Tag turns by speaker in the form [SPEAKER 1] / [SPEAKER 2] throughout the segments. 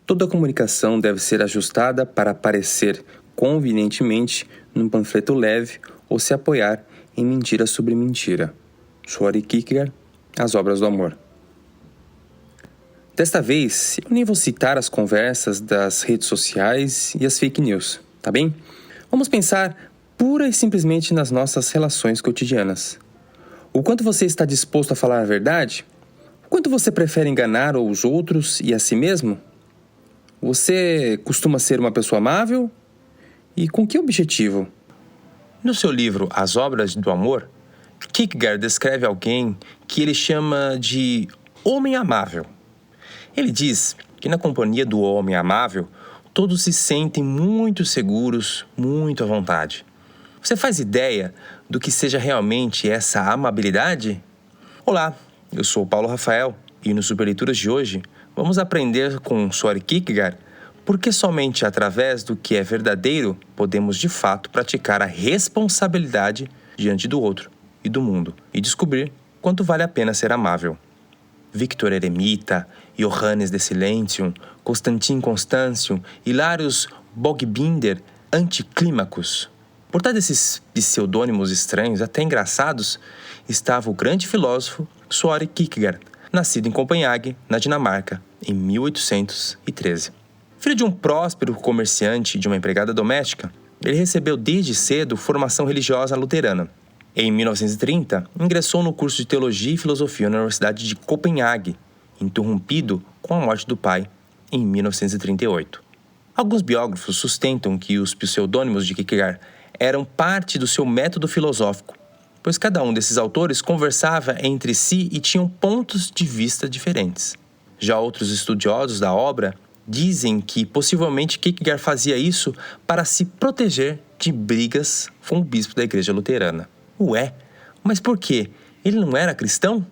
[SPEAKER 1] Toda comunicação deve ser ajustada para aparecer convenientemente num panfleto leve ou se apoiar em mentira sobre mentira. Soren Kierkegaard, As Obras do Amor. Desta vez, eu nem vou citar as conversas das redes sociais e as fake news, tá bem? Vamos pensar pura e simplesmente nas nossas relações cotidianas. O quanto você está disposto a falar a verdade? O quanto você prefere enganar os outros e a si mesmo? Você costuma ser uma pessoa amável? E com que objetivo?
[SPEAKER 2] No seu livro As Obras do Amor, Kierkegaard descreve alguém que ele chama de homem amável. Ele diz que na companhia do homem amável, todos se sentem muito seguros, muito à vontade. Você faz ideia do que seja realmente essa amabilidade? Olá, eu sou o Paulo Rafael e no Superleituras de hoje vamos aprender com Soren Kierkegaard porque somente através do que é verdadeiro podemos de fato praticar a responsabilidade diante do outro e do mundo e descobrir quanto vale a pena ser amável. Victor Eremita, Johannes de Silentium, Constantin Constantium, Hilarius Bogbinder, Anticlimacus. Por trás desses pseudônimos estranhos, até engraçados, estava o grande filósofo Soren Kierkegaard, nascido em Copenhague, na Dinamarca, em 1813. Filho de um próspero comerciante e de uma empregada doméstica, ele recebeu desde cedo formação religiosa luterana. Em 1930, ingressou no curso de Teologia e Filosofia na Universidade de Copenhague, interrompido com a morte do pai em 1938. Alguns biógrafos sustentam que os pseudônimos de Kierkegaard eram parte do seu método filosófico, pois cada um desses autores conversava entre si e tinham pontos de vista diferentes. Já outros estudiosos da obra dizem que possivelmente Kierkegaard fazia isso para se proteger de brigas com o bispo da igreja luterana. Ué, mas por quê? Ele não era cristão?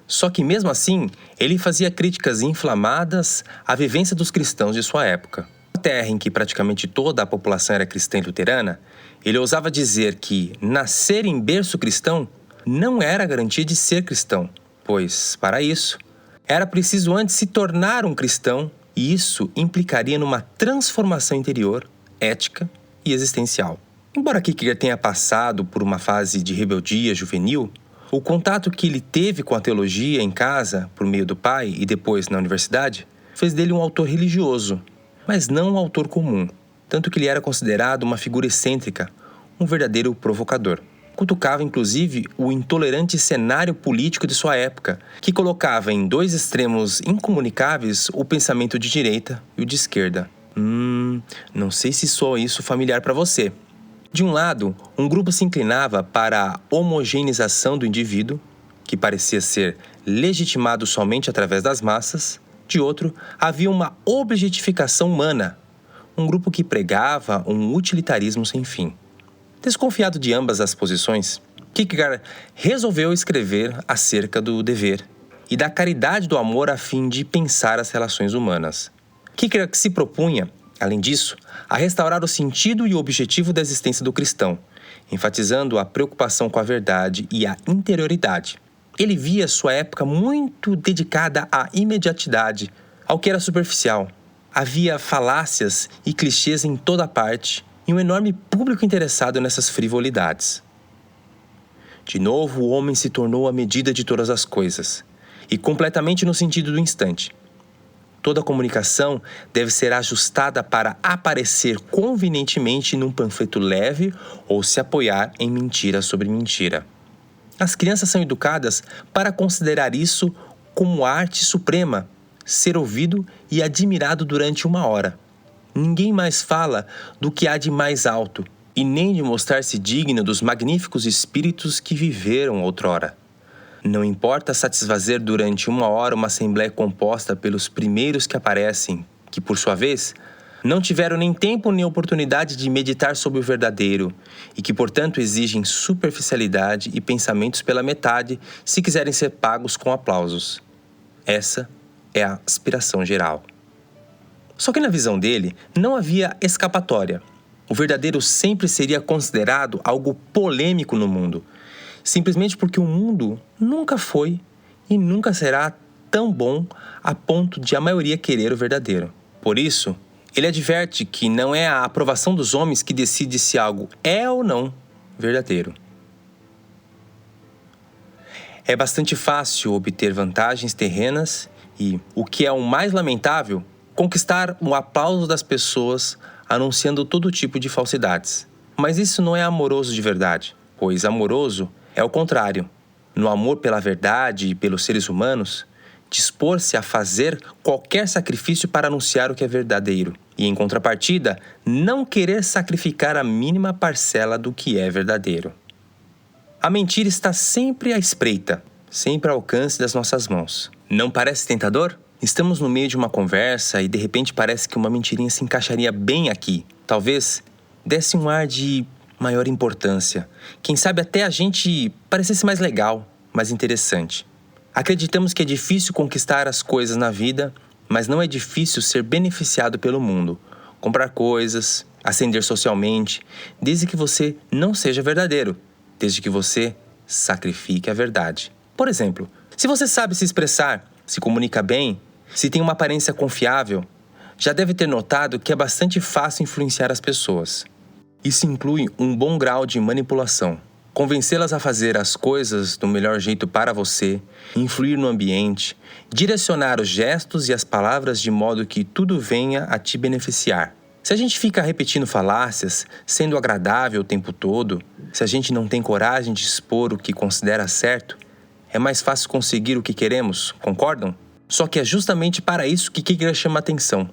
[SPEAKER 2] Só que mesmo assim, ele fazia críticas inflamadas à vivência dos cristãos de sua época. Na terra em que praticamente toda a população era cristã e luterana, ele ousava dizer que nascer em berço cristão não era garantia de ser cristão, pois, para isso, era preciso antes se tornar um cristão e isso implicaria numa transformação interior, ética e existencial. Embora Kierkegaard tenha passado por uma fase de rebeldia juvenil, o contato que ele teve com a teologia em casa, por meio do pai e depois na universidade, fez dele um autor religioso, mas não um autor comum, tanto que ele era considerado uma figura excêntrica, um verdadeiro provocador. Cutucava inclusive o intolerante cenário político de sua época, que colocava em dois extremos incomunicáveis o pensamento de direita e o de esquerda. Não sei se soa isso familiar para você. De um lado, um grupo se inclinava para a homogeneização do indivíduo, que parecia ser legitimado somente através das massas. De outro, havia uma objetificação humana, um grupo que pregava um utilitarismo sem fim. Desconfiado de ambas as posições, Kierkegaard resolveu escrever acerca do dever e da caridade do amor a fim de pensar as relações humanas. Kierkegaard se propunha, além disso, a restaurar o sentido e o objetivo da existência do cristão, enfatizando a preocupação com a verdade e a interioridade. Ele via sua época muito dedicada à imediatidade, ao que era superficial. Havia falácias e clichês em toda parte e um enorme público interessado nessas frivolidades. De novo, o homem se tornou a medida de todas as coisas, e completamente no sentido do instante. Toda comunicação deve ser ajustada para aparecer convenientemente num panfleto leve ou se apoiar em mentira sobre mentira. As crianças são educadas para considerar isso como arte suprema, ser ouvido e admirado durante 1 hora. Ninguém mais fala do que há de mais alto e nem de mostrar-se digno dos magníficos espíritos que viveram outrora. Não importa satisfazer durante 1 hora uma assembleia composta pelos primeiros que aparecem, que, por sua vez, não tiveram nem tempo nem oportunidade de meditar sobre o verdadeiro e que, portanto, exigem superficialidade e pensamentos pela metade se quiserem ser pagos com aplausos. Essa é a aspiração geral. Só que na visão dele, não havia escapatória. O verdadeiro sempre seria considerado algo polêmico no mundo, simplesmente porque o mundo nunca foi e nunca será tão bom a ponto de a maioria querer o verdadeiro. Por isso, ele adverte que não é a aprovação dos homens que decide se algo é ou não verdadeiro. É bastante fácil obter vantagens terrenas e, o que é o mais lamentável, conquistar o aplauso das pessoas anunciando todo tipo de falsidades. Mas isso não é amoroso de verdade, pois amoroso é o contrário. No amor pela verdade e pelos seres humanos, dispor-se a fazer qualquer sacrifício para anunciar o que é verdadeiro. E, em contrapartida, não querer sacrificar a mínima parcela do que é verdadeiro. A mentira está sempre à espreita, sempre ao alcance das nossas mãos. Não parece tentador? Estamos no meio de uma conversa e de repente parece que uma mentirinha se encaixaria bem aqui. Talvez desse um ar de maior importância. Quem sabe até a gente parecesse mais legal, mais interessante. Acreditamos que é difícil conquistar as coisas na vida, mas não é difícil ser beneficiado pelo mundo. Comprar coisas, ascender socialmente, desde que você não seja verdadeiro. Desde que você sacrifique a verdade. Por exemplo, se você sabe se expressar, se comunica bem, se tem uma aparência confiável, já deve ter notado que é bastante fácil influenciar as pessoas. Isso inclui um bom grau de manipulação. Convencê-las a fazer as coisas do melhor jeito para você, influir no ambiente, direcionar os gestos e as palavras de modo que tudo venha a te beneficiar. Se a gente fica repetindo falácias, sendo agradável o tempo todo, se a gente não tem coragem de expor o que considera certo, é mais fácil conseguir o que queremos, concordam? Só que é justamente para isso que Kierkegaard chama a atenção.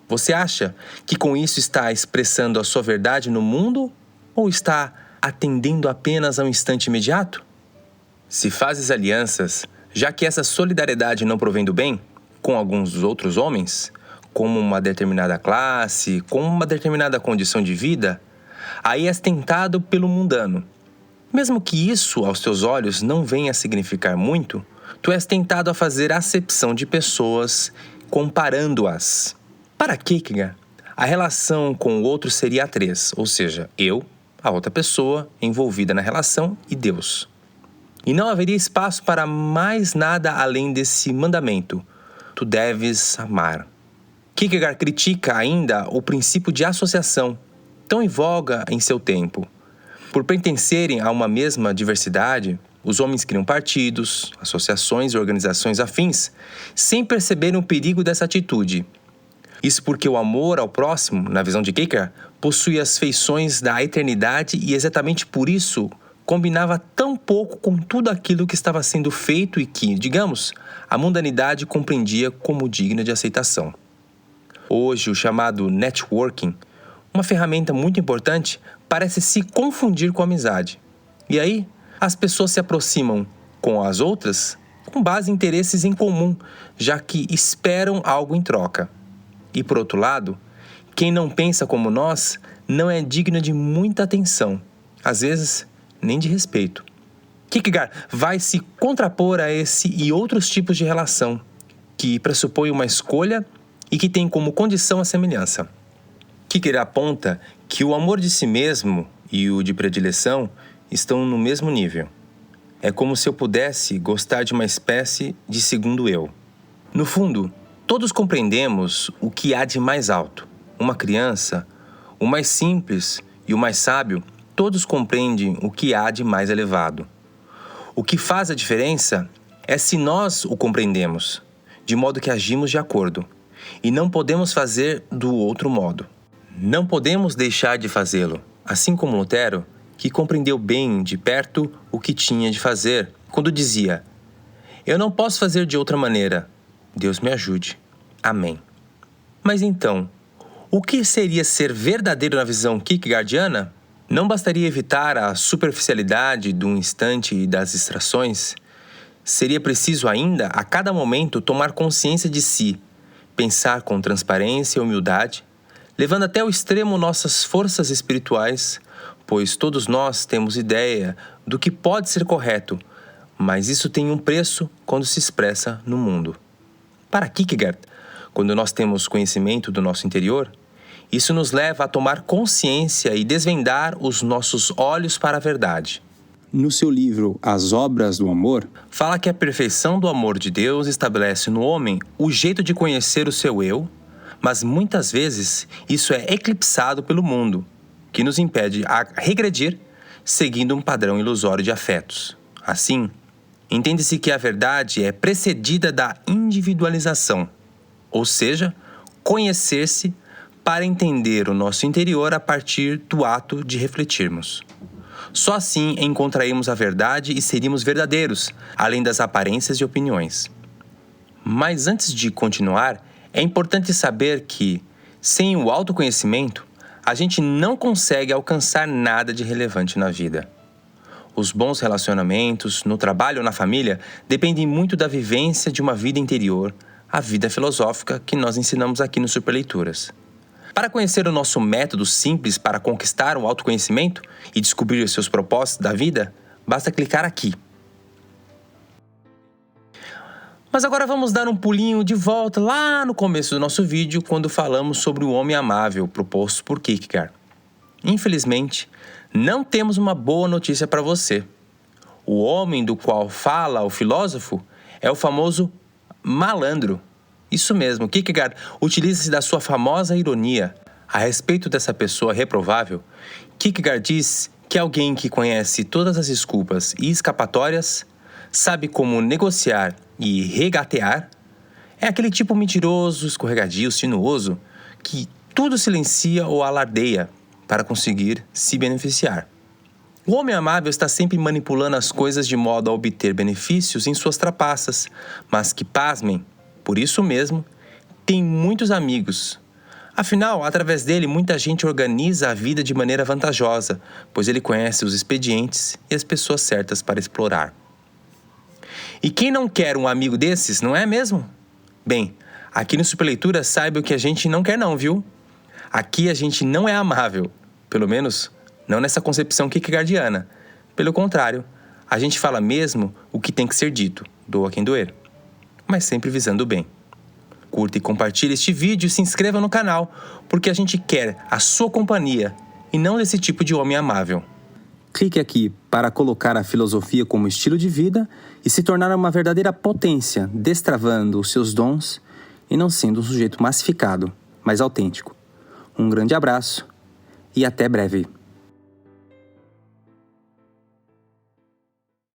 [SPEAKER 2] Você acha que com isso está expressando a sua verdade no mundo ou está atendendo apenas ao instante imediato? Se fazes alianças, já que essa solidariedade não provém do bem, com alguns outros homens, como uma determinada classe, com uma determinada condição de vida, aí és tentado pelo mundano. Mesmo que isso, aos teus olhos, não venha a significar muito, tu és tentado a fazer acepção de pessoas, comparando-as. Para Kierkegaard, a relação com o outro seria a três, ou seja, eu, a outra pessoa envolvida na relação e Deus. E não haveria espaço para mais nada além desse mandamento. Tu deves amar. Kierkegaard critica ainda o princípio de associação, tão em voga em seu tempo. Por pertencerem a uma mesma diversidade, os homens criam partidos, associações e organizações afins, sem perceberem o perigo dessa atitude. Isso porque o amor ao próximo, na visão de Kierkegaard, possui as feições da eternidade e exatamente por isso combinava tão pouco com tudo aquilo que estava sendo feito e que, digamos, a mundanidade compreendia como digna de aceitação. Hoje, o chamado networking, uma ferramenta muito importante, parece se confundir com a amizade. E aí, as pessoas se aproximam com as outras com base em interesses em comum, já que esperam algo em troca. E por outro lado, quem não pensa como nós não é digno de muita atenção, às vezes nem de respeito. Kierkegaard vai se contrapor a esse e outros tipos de relação, que pressupõem uma escolha e que tem como condição a semelhança. Kierkegaard aponta que o amor de si mesmo e o de predileção estão no mesmo nível. É como se eu pudesse gostar de uma espécie de segundo eu. No fundo, todos compreendemos o que há de mais alto. Uma criança, o mais simples e o mais sábio, todos compreendem o que há de mais elevado. O que faz a diferença é se nós o compreendemos, de modo que agimos de acordo. E não podemos fazer do outro modo. Não podemos deixar de fazê-lo, assim como Lutero, que compreendeu bem de perto o que tinha de fazer, quando dizia: eu não posso fazer de outra maneira. Deus me ajude. Amém. Mas então, o que seria ser verdadeiro na visão kierkegaardiana? Não bastaria evitar a superficialidade do instante e das distrações? Seria preciso ainda, a cada momento, tomar consciência de si, pensar com transparência e humildade, levando até o extremo nossas forças espirituais, pois todos nós temos ideia do que pode ser correto, mas isso tem um preço quando se expressa no mundo. Para Kierkegaard, quando nós temos conhecimento do nosso interior, isso nos leva a tomar consciência e desvendar os nossos olhos para a verdade.
[SPEAKER 3] no seu livro As Obras do Amor,
[SPEAKER 2] fala que a perfeição do amor de Deus estabelece no homem o jeito de conhecer o seu eu, mas muitas vezes isso é eclipsado pelo mundo, que nos impede a regredir seguindo um padrão ilusório de afetos. Assim, entende-se que a verdade é precedida da individualização, ou seja, conhecer-se para entender o nosso interior a partir do ato de refletirmos. Só assim encontraremos a verdade e seríamos verdadeiros, além das aparências e opiniões. Mas antes de continuar, é importante saber que, sem o autoconhecimento, a gente não consegue alcançar nada de relevante na vida. Os bons relacionamentos, no trabalho ou na família, dependem muito da vivência de uma vida interior, a vida filosófica que nós ensinamos aqui no Superleituras. Para conhecer o nosso método simples para conquistar o autoconhecimento e descobrir os seus propósitos da vida, basta clicar aqui. Mas agora vamos dar um pulinho de volta lá no começo do nosso vídeo, quando falamos sobre o homem amável proposto por Kierkegaard. Infelizmente, não temos uma boa notícia para você. O homem do qual fala o filósofo é o famoso malandro. Isso mesmo, Kierkegaard utiliza-se da sua famosa ironia. A respeito dessa pessoa reprovável, Kierkegaard diz que alguém que conhece todas as desculpas e escapatórias, sabe como negociar e regatear, é aquele tipo mentiroso, escorregadio, sinuoso, que tudo silencia ou alardeia para conseguir se beneficiar. O homem amável está sempre manipulando as coisas de modo a obter benefícios em suas trapaças, mas que, pasmem, por isso mesmo, tem muitos amigos. Afinal, através dele, muita gente organiza a vida de maneira vantajosa, pois ele conhece os expedientes e as pessoas certas para explorar. E quem não quer um amigo desses, não é mesmo? Bem, aqui no Superleitura saiba o que a gente não quer não, viu? Aqui a gente não é amável, pelo menos não nessa concepção kierkegaardiana. Pelo contrário, a gente fala mesmo o que tem que ser dito, doa quem doer, mas sempre visando o bem. Curta e compartilhe este vídeo e se inscreva no canal, porque a gente quer a sua companhia e não desse tipo de homem amável.
[SPEAKER 3] clique aqui para colocar a filosofia como estilo de vida e se tornar uma verdadeira potência, destravando os seus dons e não sendo um sujeito massificado, mas autêntico. Um grande abraço e até breve.